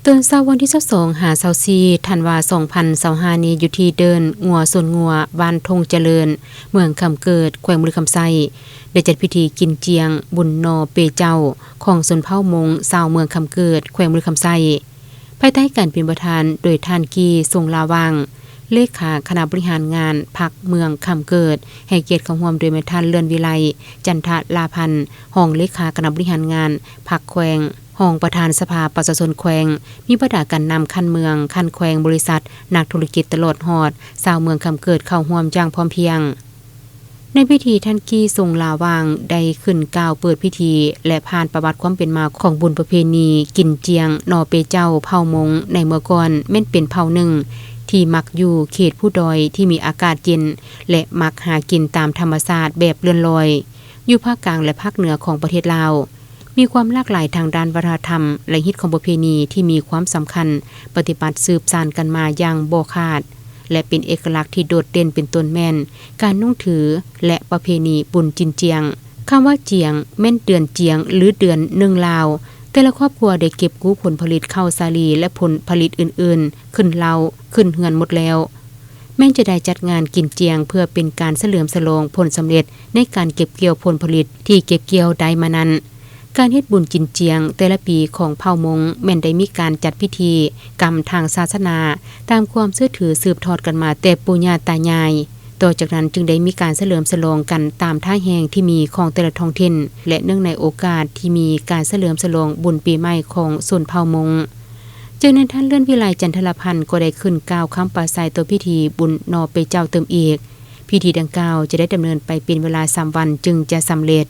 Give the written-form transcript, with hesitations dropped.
ตื่นเช้าวันที่22-24ธันวาคม2025นี้อยู่ที่เดินงัวสวนงัวบ้านทงเจริญเมืองคำเกิดแขวงบุรีคำไซได้จัดพิธีกินเจียงบุญนอเปเจ้าของชนเผ่ามงชาวเมืองคำเกิดแขวงบุรีคำไซภายใต้การเป็นประธานโดยท่านกีทรงลาวังเลขาคณะบริหารงานพรรคเมืองคำเกิดให้เกียรติเข้าร่วมโดยแม่ท่านเลื่อนวิไลจันทลาพันธ์รองเลขาคณะบริหารงานพรรคแขวงห้องประธานสภาประชาชนแขวงมีประดาการนำคันเมืองคันแขวงบริษัทนักธุรกิจตลอดฮอดชาวเมืองคำเกิดเข้าร่วมอย่างพร้อมเพรียงในพิธีท่านกี้ทรงลาวางได้ขึ้นกล่าวเปิดพิธีและผ่านประวัติความเป็นมาของบุญประเพณีกินเจียงนอเปเจ้าเผ่ามงในเมื่อก่อนแม่นเป็นเผ่าหนึ่งที่มักอยู่เขตผู้ดอยที่มีอากาศเย็นและมักหากินตามธรรมชาติแบบเลื่อนลอยอยู่ภาคกลางและภาคเหนือของประเทศลาวมีความหลากหลายทางด้านวัฒนธรรมและฮิตของประเพณีที่มีความสำคัญปฏิบัติสืบสานกันมาอย่างบ่ขาดและเป็นเอกลักษณ์ที่โดดเด่นเป็นต้นแม่นการนุ่งถือและประเพณีบุญจินเจียงคำว่าเจียงแม่นเดือนเจียงหรือเดือนหนึ่งลาวแต่ละครอบครัวได้เก็บกู้ผลผลิตข้าวสาลีและผลผลิตอื่นๆขึ้นเล้าขึ้นเฮือนหมดแล้วแม่นจะได้จัดงานกินเจียงเพื่อเป็นการเฉลิมฉลองผลสำเร็จในการเก็บเกี่ยวผลผลิตที่เก็บเกี่ยวได้มานั้นการเฮ็ดบุญจินเจียงแต่ละปีของเผ่ามงแม่นได้มีการจัดพิธีกรรมทางศาสนาตามความเชื่อถือสืบทอดกันมาแต่ปู่ย่าตายายต่อจากนั้นจึงได้มีการเฉลิมฉลองกันตามท่าแห่งที่มีของแต่ละท้องถิ่นและเนื่องในโอกาสที่มีการเฉลิมฉลองบุญปีใหม่ของชนเผ่ามงจากนั้นท่านเลื่อนวิไลจันทรพันธ์ก็ได้ขึ้นกล่าวคำปราศัยต่อพิธีบุญนอเปเจ้าเติมอีกพิธีดังกล่าวจะได้ดำเนินไปเป็นเวลา3วันจึงจะสำเร็จ